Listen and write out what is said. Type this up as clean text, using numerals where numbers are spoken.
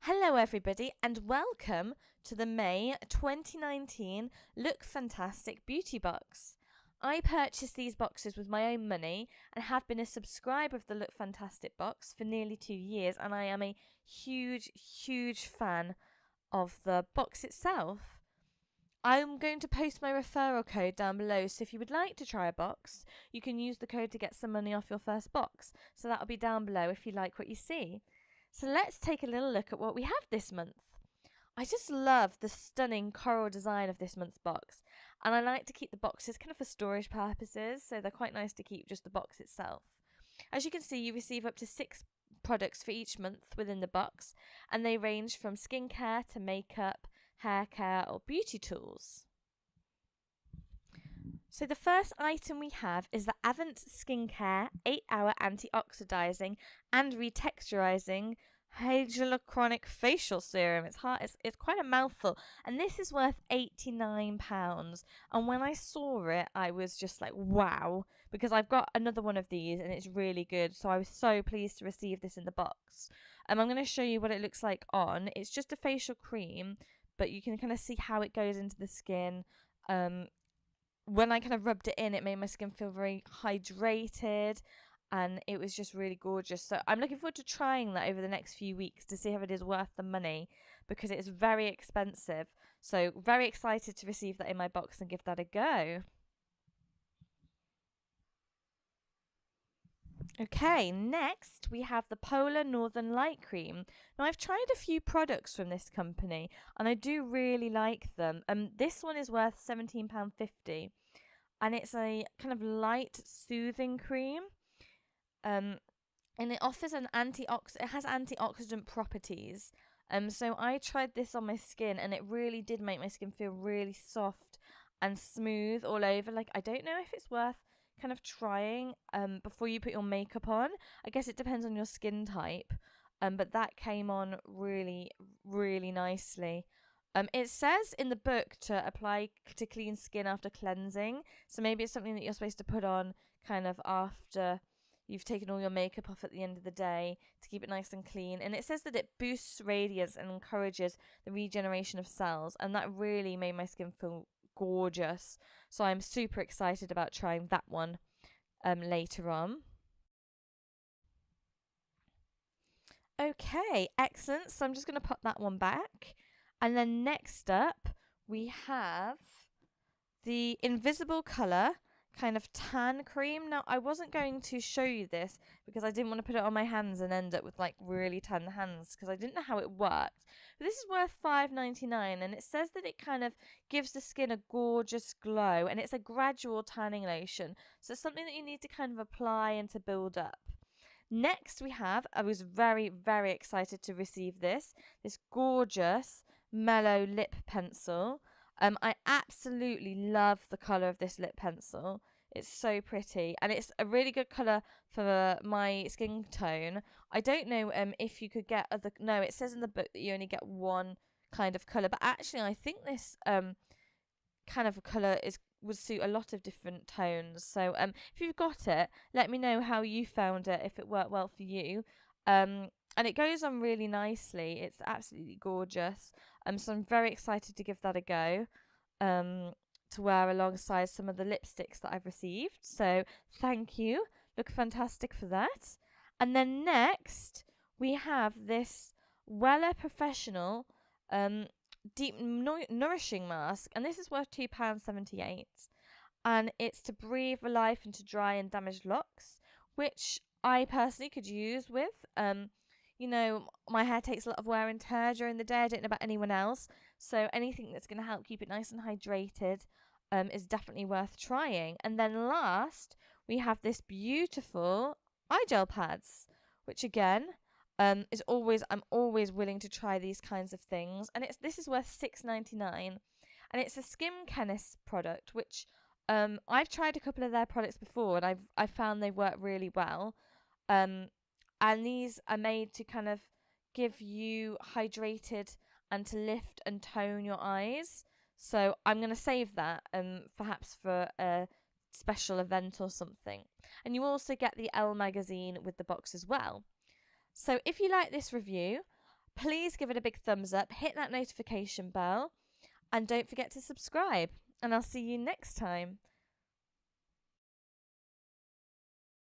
Hello everybody and welcome to the May 2019 Look Fantastic Beauty Box. I purchased these boxes with my own money and have been a subscriber of the Look Fantastic box for nearly 2 years, and I am a huge fan of the box itself. I'm going to post my referral code down below, so if you would like to try a box, you can use the code to get some money off your first box. So that'll be down below if you like what you see. So let's take a little look at what we have this month. I just love the stunning coral design of this month's box, and I like to keep the boxes kind of for storage purposes, so they're quite nice to keep just the box itself. As you can see, you receive up to 6 products for each month within the box, and they range from skincare to makeup, hair care or beauty tools. So the first item we have is the Avant Skincare 8-hour anti-oxidizing and retexturizing hyaluronic facial serum. It's quite a mouthful, and this is worth £89. And when I saw it, I was just like, wow, because I've got another one of these and it's really good. So I was so pleased to receive this in the box. I'm going to show you what it looks like on. It's just a facial cream, but you can kind of see how it goes into the skin. When I kind of rubbed it in, it made my skin feel very hydrated, and it was just really gorgeous. So I'm looking forward to trying that over the next few weeks to see if it is worth the money, because it is very expensive. So very excited to receive that in my box and give that a go. Okay, next we have the Polaar Northern Light Cream. Now I've tried a few products from this company and I do really like them. This one is worth £17.50, and it's a kind of light soothing cream. And it offers it has antioxidant properties. So I tried this on my skin and it really did make my skin feel really soft and smooth all over. Like, I don't know if it's worth kind of trying before you put your makeup on. I guess it depends on your skin type. But that came on really nicely. It says in the book to apply to clean skin after cleansing. So maybe it's something that you're supposed to put on kind of after you've taken all your makeup off at the end of the day to keep it nice and clean. And it says that it boosts radiance and encourages the regeneration of cells. And that really made my skin feel gorgeous. So I'm super excited about trying that one later on. Okay, excellent. So I'm just going to put that one back. And then next up, we have the Invisible Colour kind of tan cream. Now, I wasn't going to show you this because I didn't want to put it on my hands and end up with like really tan hands, because I didn't know how it worked. But this is worth £5.99, and it says that it kind of gives the skin a gorgeous glow, and it's a gradual tanning lotion. So it's something that you need to kind of apply and to build up. Next I was very excited to receive this gorgeous Mellow Lip Pencil. I absolutely love the colour of this lip pencil. It's so pretty, and it's a really good colour for my skin tone. I don't know if you could get other. No, it says in the book that you only get one kind of colour, but actually I think this kind of colour would suit a lot of different tones. So if you've got it, let me know how you found it, if it worked well for you. And it goes on really nicely. It's absolutely gorgeous. So I'm very excited to give that a go, to wear alongside some of the lipsticks that I've received. So thank you. Look fantastic for that. And then next we have this Wella Professional Deep Nourishing Mask, and this is worth £2.78. And it's to breathe life into dry and damaged locks, which I personally could use with. You know, my hair takes a lot of wear and tear during the day. I don't know about anyone else. So anything that's going to help keep it nice and hydrated is definitely worth trying. And then last, we have this beautiful eye gel pads, which again I'm always willing to try these kinds of things. And this is worth £6.99. And it's a Skinchemists product, which I've tried a couple of their products before, and I've found they work really well. And these are made to kind of give you hydrated and to lift and tone your eyes. So I'm going to save that perhaps for a special event or something. And you also get the Elle Magazine with the box as well. So if you like this review, please give it a big thumbs up, hit that notification bell, and don't forget to subscribe. And I'll see you next time.